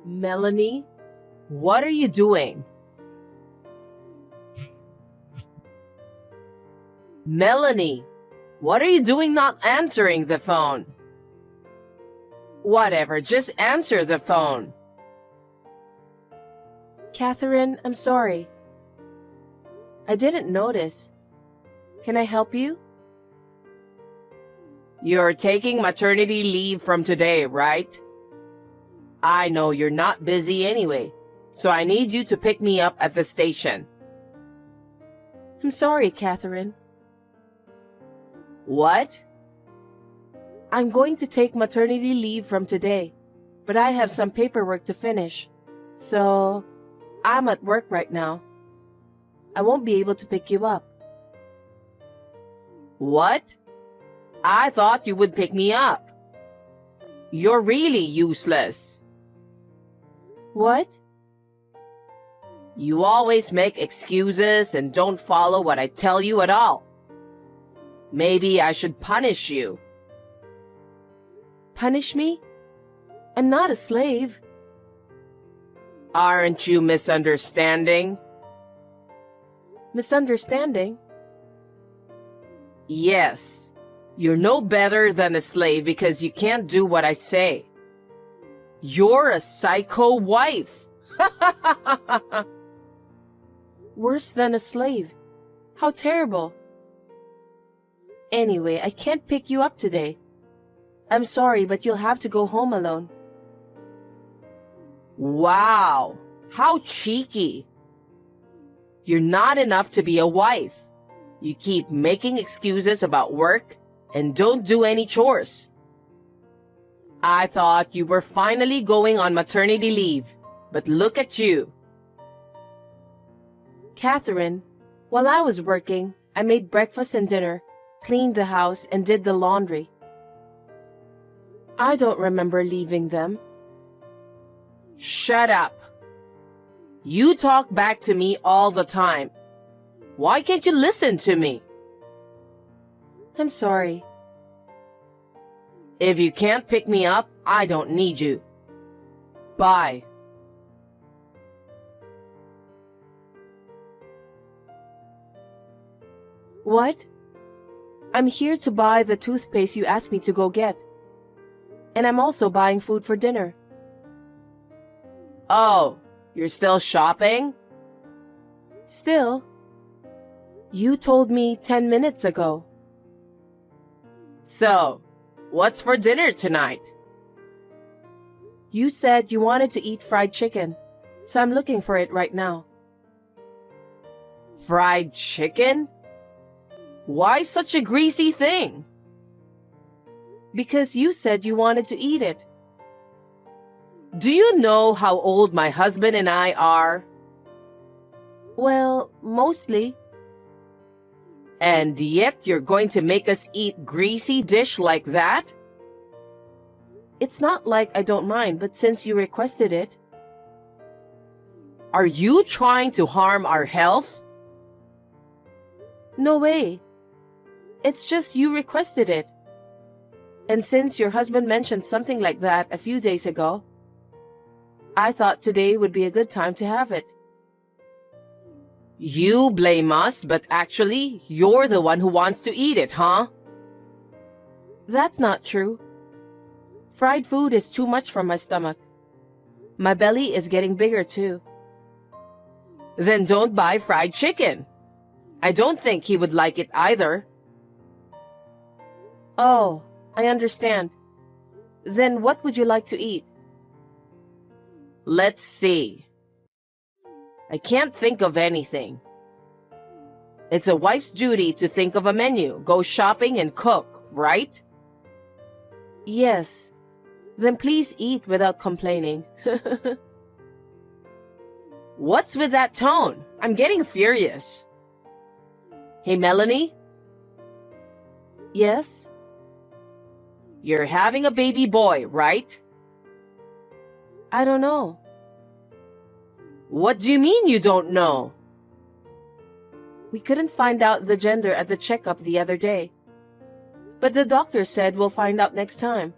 Melanie, what are you doing? Melanie, what are you doing not answering the phone? Whatever, just answer the phone. Catherine, I'm sorry. I didn't notice. Can I help you? You're taking maternity leave from today, right? I know you're not busy anyway, so I need you to pick me up at the station. I'm sorry, Catherine. What? I'm going to take maternity leave from today, but I have some paperwork to finish. So, I'm at work right now. I won't be able to pick you up. What? I thought you would pick me up. You're really useless. What? You always make excuses and don't follow what I tell you at all. Maybe I should punish you. Punish me? I'm not a slave. Aren't you misunderstanding? Misunderstanding? Yes. You're no better than a slave because you can't do what I say. You're a psycho wife. Worse than a slave. How terrible. Anyway, I can't pick you up today. I'm sorry, but you'll have to go home alone. Wow, how cheeky. You're not enough to be a wife. You keep making excuses about work and don't do any chores. I thought you were finally going on maternity leave, but look at you. Catherine, while I was working, I made breakfast and dinner, cleaned the house, and did the laundry. I don't remember leaving them. Shut up. You talk back to me all the time. Why can't you listen to me? I'm sorry. If you can't pick me up, I don't need you. Bye. What? I'm here to buy the toothpaste you asked me to go get. And I'm also buying food for dinner. Oh, you're still shopping? Still? You told me 10 minutes ago. So, what's for dinner tonight? You said you wanted to eat fried chicken, so I'm looking for it right now. Fried chicken? Why such a greasy thing? Because you said you wanted to eat it. Do you know how old my husband and I are? Well, mostly. And yet you're going to make us eat greasy dish like that? It's not like I don't mind, but since you requested it. Are you trying to harm our health? No way. It's just you requested it. And since your husband mentioned something like that a few days ago, I thought today would be a good time to have it. You blame us, but actually, you're the one who wants to eat it, huh? That's not true. Fried food is too much for my stomach. My belly is getting bigger too. Then don't buy fried chicken. I don't think he would like it either. Oh, I understand. Then what would you like to eat? Let's see. I can't think of anything. It's a wife's duty to think of a menu, go shopping and cook, right? Yes. Then please eat without complaining. What's with that tone? I'm getting furious. Hey, Melanie? Yes? You're having a baby boy, right? I don't know. What do you mean you don't know? We couldn't find out the gender at the checkup the other day. But the doctor said we'll find out next time.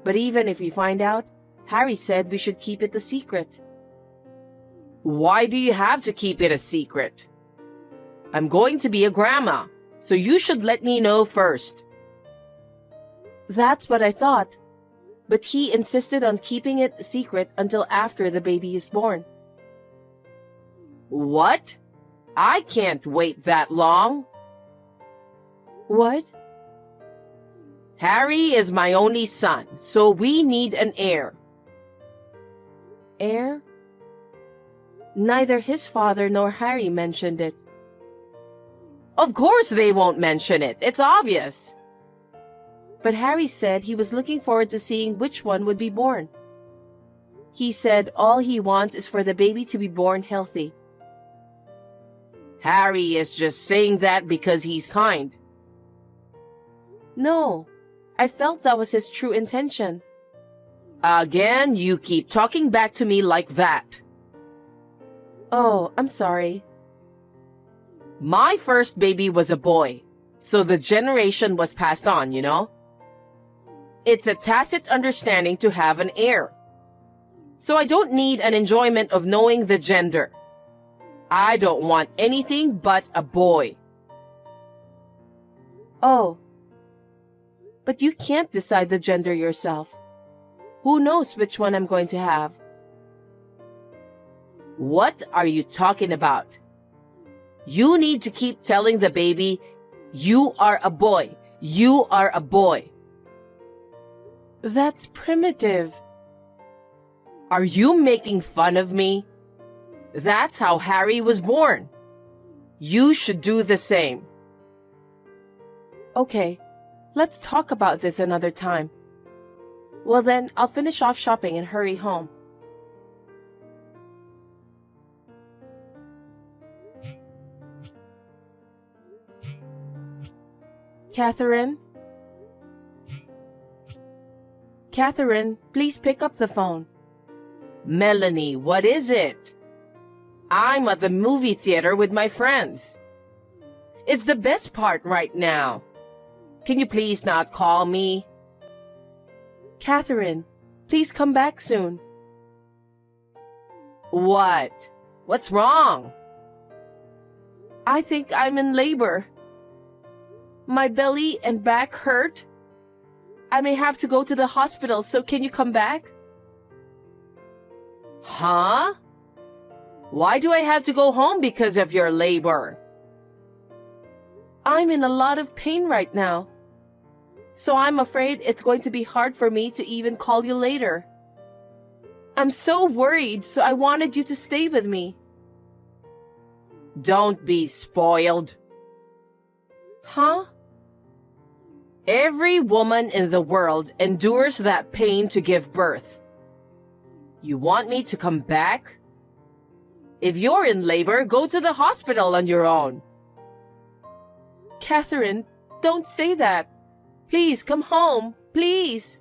But even if we find out, Harry said we should keep it a secret. Why do you have to keep it a secret? I'm going to be a grandma, so you should let me know first. That's what I thought, but he insisted on keeping it a secret until after the baby is born. What? I can't wait that long. What? Harry is my only son, so we need an heir. Heir? Neither his father nor Harry mentioned it. Of course they won't mention it. It's obvious. But Harry said he was looking forward to seeing which one would be born. He said all he wants is for the baby to be born healthy. Harry is just saying that because he's kind. No, I felt that was his true intention. Again, you keep talking back to me like that. Oh, I'm sorry. My first baby was a boy, so the generation was passed on, you know? It's a tacit understanding to have an heir. So I don't need an enjoyment of knowing the gender. I don't want anything but a boy. Oh. But you can't decide the gender yourself. Who knows which one I'm going to have? What are you talking about? You need to keep telling the baby, you are a boy. You are a boy. That's primitive. Are you making fun of me? That's how Harry was born. You should do the same. Okay, let's talk about this another time. Well then, I'll finish off shopping and hurry home. Catherine? Catherine, please pick up the phone. Melanie, what is it? I'm at the movie theater with my friends. It's the best part right now. Can you please not call me? Catherine, please come back soon. What? What's wrong? I think I'm in labor. My belly and back hurt. I may have to go to the hospital, so can you come back? Huh? Why do I have to go home because of your labor? I'm in a lot of pain right now. So I'm afraid it's going to be hard for me to even call you later. I'm so worried, so I wanted you to stay with me. Don't be spoiled. Huh? Every woman in the world endures that pain to give birth. You want me to come back? If you're in labor, go to the hospital on your own. Catherine, don't say that. Please come home, please.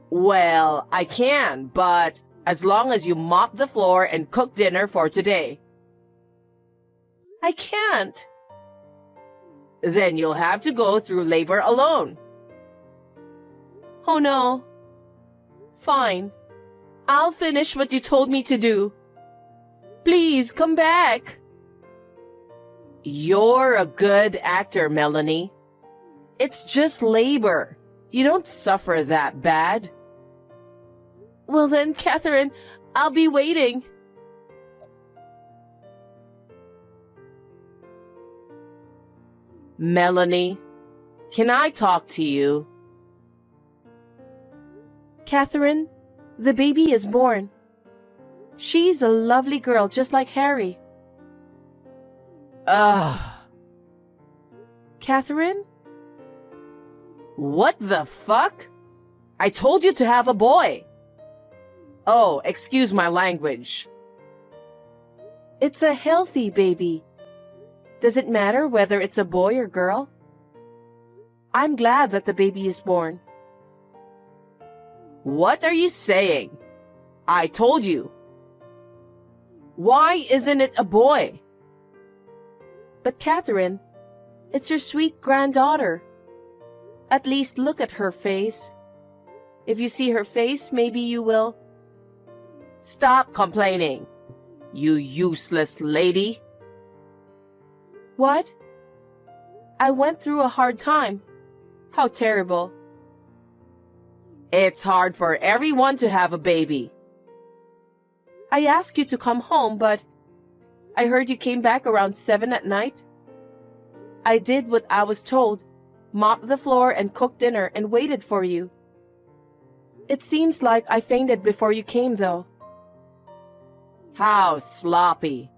Well, I can, but as long as you mop the floor and cook dinner for today. I can't. Then you'll have to go through labor alone. Oh no. Fine. I'll finish what you told me to do. Please come back. You're a good actor, Melanie. It's just labor. You don't suffer that bad. Well then, Catherine, I'll be waiting. Melanie, can I talk to you? Catherine, the baby is born. She's a lovely girl, just like Harry. Ugh. Catherine? What the fuck? I told you to have a boy. Oh, excuse my language. It's a healthy baby. Does it matter whether it's a boy or girl? I'm glad that the baby is born. What are you saying? I told you. Why isn't it a boy? But Catherine, it's your sweet granddaughter. At least look at her face. If you see her face, maybe you will. Stop complaining, you useless lady. What? I went through a hard time. How terrible. It's hard for everyone to have a baby. I asked you to come home, but I heard you came back around 7 at night. I did what I was told, mopped the floor and cooked dinner and waited for you. It seems like I fainted before you came, though. How sloppy.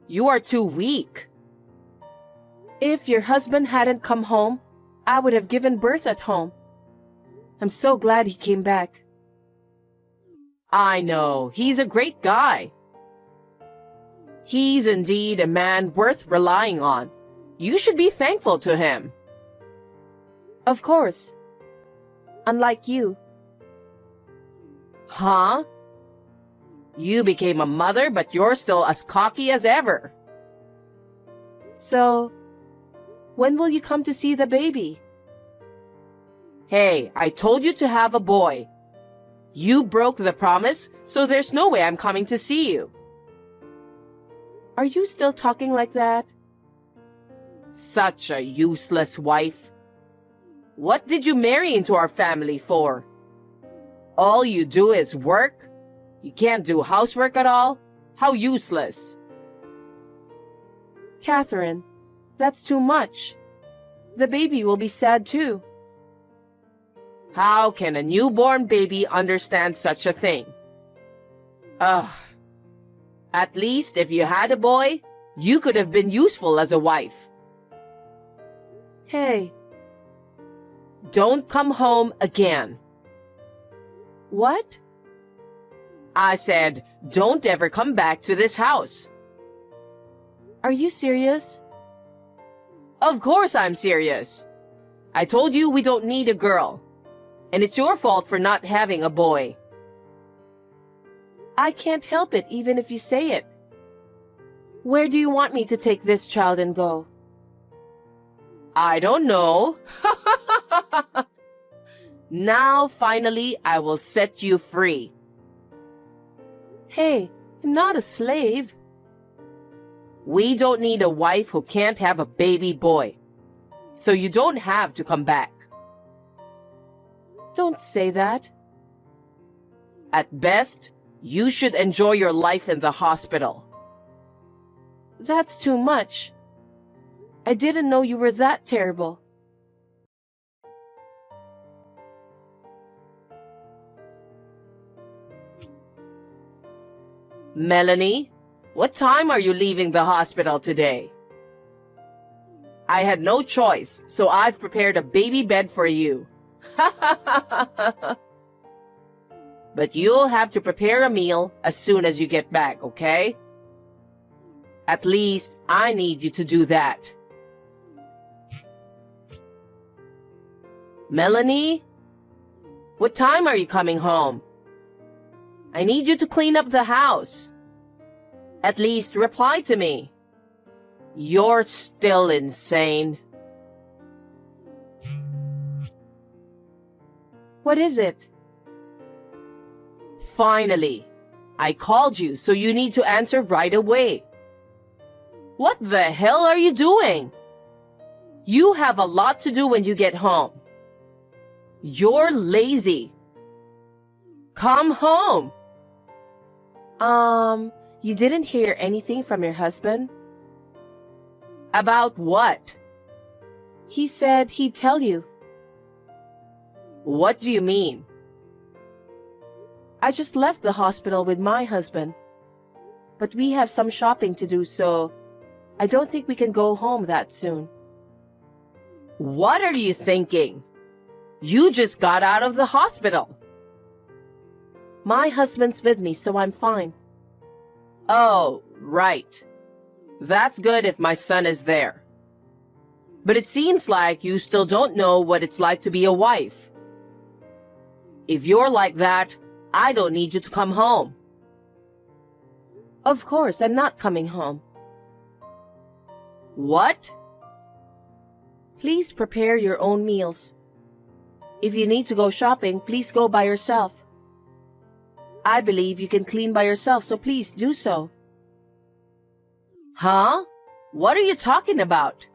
You are too weak. If your husband hadn't come home, I would have given birth at home. I'm so glad he came back. I know, he's a great guy. He's indeed a man worth relying on. You should be thankful to him. Of course. Unlike you. Huh? You became a mother, but you're still as cocky as ever. So, when will you come to see the baby? Hey, I told you to have a boy. You broke the promise, so there's no way I'm coming to see you. Are you still talking like that? Such a useless wife. What did you marry into our family for? All you do is work? You can't do housework at all? How useless. Catherine, that's too much. The baby will be sad too. How can a newborn baby understand such a thing? Ugh. At least if you had a boy, you could have been useful as a wife. Hey. Don't come home again. What? I said, don't ever come back to this house. Are you serious? Of course I'm serious. I told you we don't need a girl. And it's your fault for not having a boy. I can't help it even if you say it. Where do you want me to take this child and go? I don't know. Now, finally, I will set you free. Hey, I'm not a slave. We don't need a wife who can't have a baby boy. So you don't have to come back. Don't say that. At best, you should enjoy your life in the hospital. That's too much. I didn't know you were that terrible. Melanie, what time are you leaving the hospital today? I had no choice, so I've prepared a baby bed for you. But you'll have to prepare a meal as soon as you get back, okay? At least I need you to do that. Melanie, what time are you coming home? I need you to clean up the house. At least reply to me. You're still insane. What is it? Finally, I called you, so you need to answer right away. What the hell are you doing? You have a lot to do when you get home. You're lazy. Come home. You didn't hear anything from your husband? About what? He said he'd tell you. What do you mean? I just left the hospital with my husband. But we have some shopping to do, so I don't think we can go home that soon. What are you thinking? You just got out of the hospital. My husband's with me, so I'm fine. Oh, right. That's good if my son is there. But it seems like you still don't know what it's like to be a wife. If you're like that, I don't need you to come home. Of course, I'm not coming home. What? Please prepare your own meals. If you need to go shopping, please go by yourself. I believe you can clean by yourself, so please do so. Huh? What are you talking about?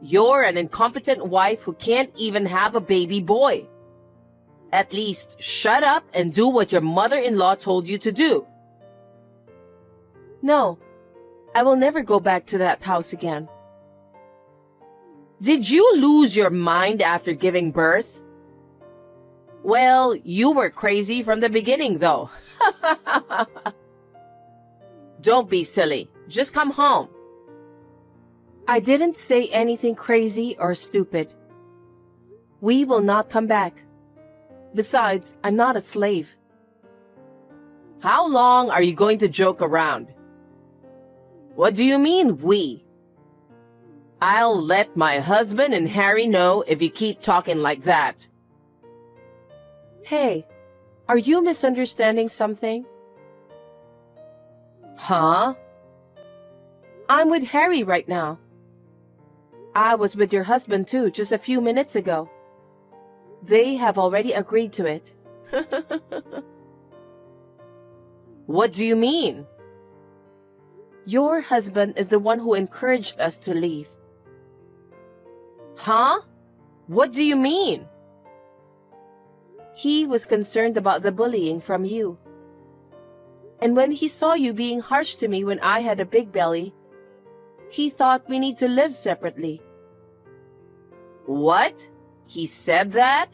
You're an incompetent wife who can't even have a baby boy. At least shut up and do what your mother-in-law told you to do. No, I will never go back to that house again. Did you lose your mind after giving birth? Well, you were crazy from the beginning, though. Don't be silly. Just come home. I didn't say anything crazy or stupid. We will not come back. Besides, I'm not a slave. How long are you going to joke around? What do you mean, we? I'll let my husband and Harry know if you keep talking like that. Hey, are you misunderstanding something? Huh? I'm with Harry right now. I was with your husband too just a few minutes ago. They have already agreed to it. What do you mean? Your husband is the one who encouraged us to leave. Huh? What do you mean? He was concerned about the bullying from you. And when he saw you being harsh to me when I had a big belly, he thought we need to live separately. What? He said that?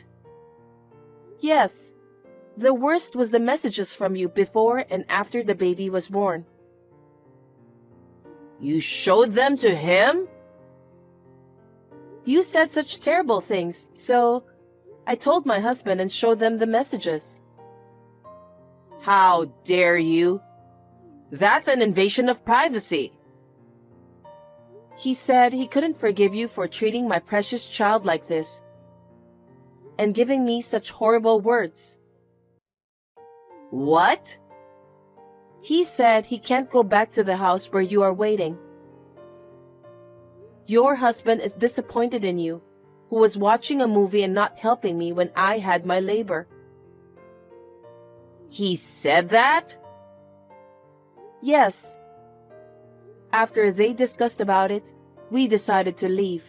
Yes. The worst was the messages from you before and after the baby was born. You showed them to him? You said such terrible things, so I told my husband and showed them the messages. How dare you? That's an invasion of privacy. He said he couldn't forgive you for treating my precious child like this and giving me such horrible words. What? He said he can't go back to the house where you are waiting. Your husband is disappointed in you, who was watching a movie and not helping me when I had my labor. He said that? Yes. After they discussed about it, we decided to leave.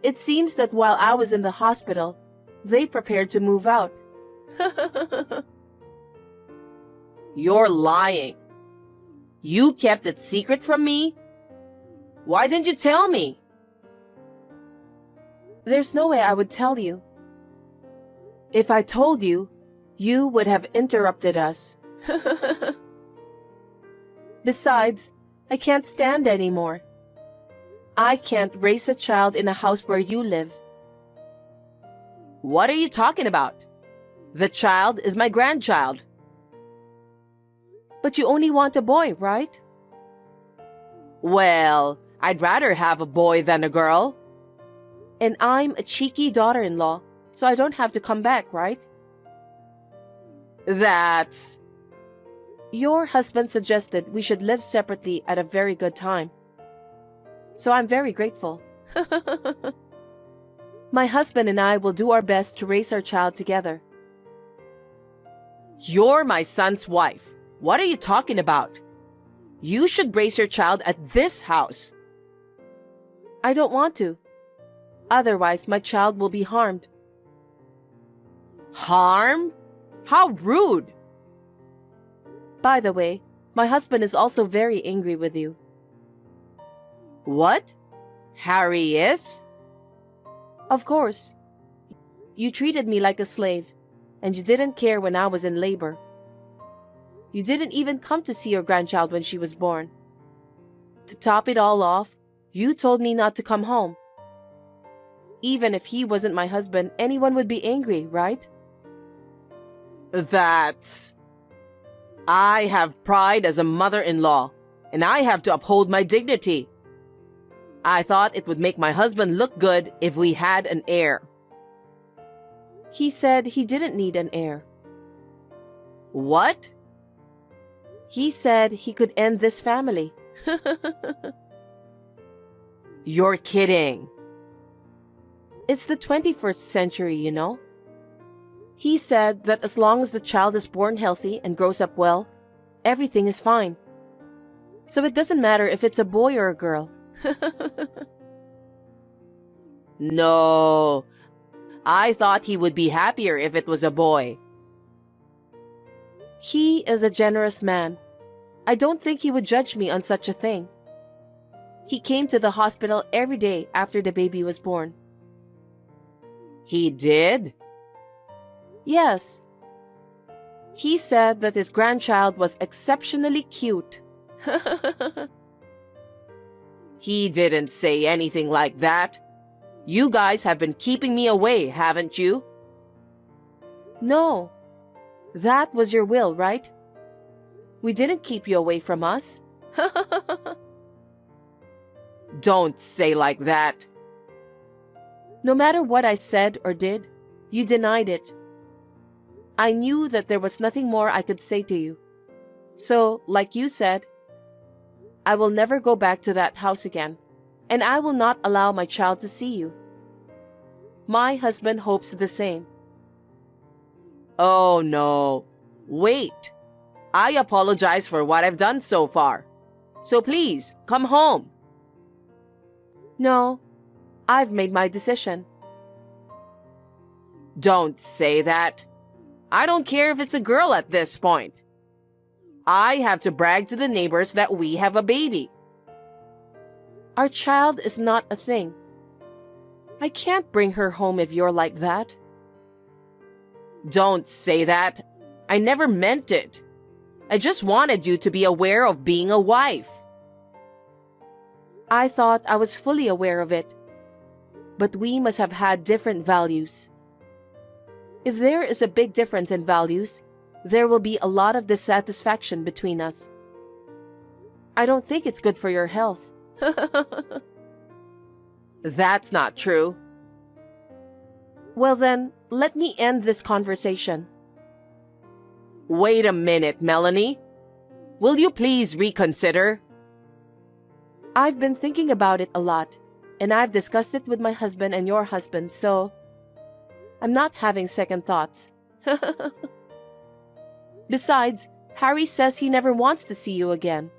It seems that while I was in the hospital, they prepared to move out. You're lying. You kept it secret from me? Why didn't you tell me? There's no way I would tell you. If I told you, you would have interrupted us. Besides, I can't stand anymore. I can't raise a child in a house where you live. What are you talking about? The child is my grandchild. But you only want a boy, right? Well, I'd rather have a boy than a girl. And I'm a cheeky daughter-in-law, so I don't have to come back, right? That's... Your husband suggested we should live separately at a very good time. So I'm very grateful. My husband and I will do our best to raise our child together. You're my son's wife. What are you talking about? You should raise your child at this house. I don't want to. Otherwise, my child will be harmed. Harm? How rude! By the way, my husband is also very angry with you. What? Harry is? Of course. You treated me like a slave, and you didn't care when I was in labor. You didn't even come to see your grandchild when she was born. To top it all off, you told me not to come home. Even if he wasn't my husband, anyone would be angry, right? That's... I have pride as a mother-in-law, and I have to uphold my dignity. I thought it would make my husband look good if we had an heir. He said he didn't need an heir. What? He said he could end this family. You're kidding. It's the 21st century, you know. He said that as long as the child is born healthy and grows up well, everything is fine. So it doesn't matter if it's a boy or a girl. No, I thought he would be happier if it was a boy. He is a generous man. I don't think he would judge me on such a thing. He came to the hospital every day after the baby was born. He did? Yes. He said that his grandchild was exceptionally cute. He didn't say anything like that. You guys have been keeping me away, haven't you? No. That was your will, right? We didn't keep you away from us. Don't say like that. No matter what I said or did, you denied it. I knew that there was nothing more I could say to you. So, like you said, I will never go back to that house again, and I will not allow my child to see you. My husband hopes the same. Oh no. Wait. I apologize for what I've done so far. So please, come home. No, I've made my decision. Don't say that. I don't care if it's a girl at this point. I have to brag to the neighbors that we have a baby. Our child is not a thing. I can't bring her home if you're like that. Don't say that. I never meant it. I just wanted you to be aware of being a wife. I thought I was fully aware of it. But we must have had different values. If there is a big difference in values, there will be a lot of dissatisfaction between us. I don't think it's good for your health. That's not true. Well then, let me end this conversation. Wait a minute, Melanie. Will you please reconsider? I've been thinking about it a lot, and I've discussed it with my husband and your husband, so I'm not having second thoughts. Besides, Harry says he never wants to see you again.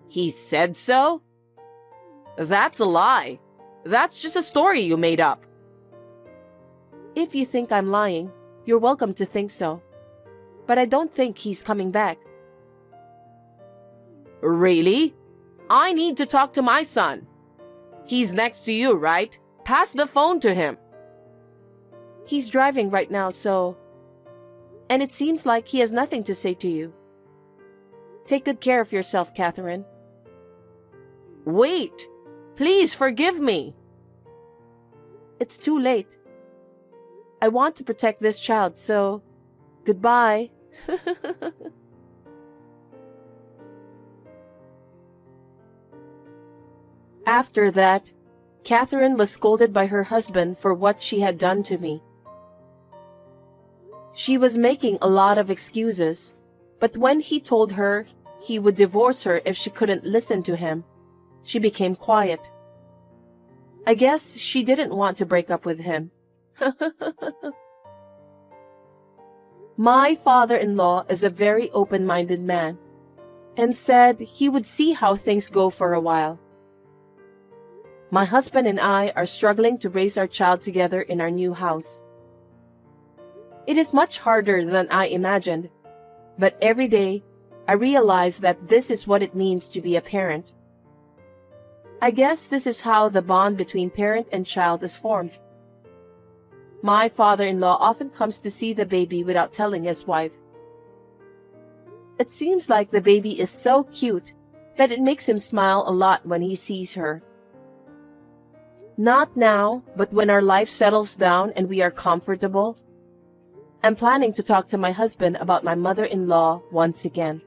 He said so? That's a lie. That's just a story you made up. If you think I'm lying, you're welcome to think so. But I don't think he's coming back. Really? I need to talk to my son. He's next to you, right? Pass the phone to him. He's driving right now, so... And it seems like he has nothing to say to you. Take good care of yourself, Catherine. Wait! Please forgive me. It's too late. I want to protect this child, so... Goodbye. After that, Catherine was scolded by her husband for what she had done to me. She was making a lot of excuses, but when he told her he would divorce her if she couldn't listen to him, she became quiet. I guess she didn't want to break up with him. My father-in-law is a very open-minded man, and said he would see how things go for a while. My husband and I are struggling to raise our child together in our new house. It is much harder than I imagined, but every day I realize that this is what it means to be a parent. I guess this is how the bond between parent and child is formed. My father-in-law often comes to see the baby without telling his wife. It seems like the baby is so cute that it makes him smile a lot when he sees her. Not now, but when our life settles down and we are comfortable, I'm planning to talk to my husband about my mother-in-law once again.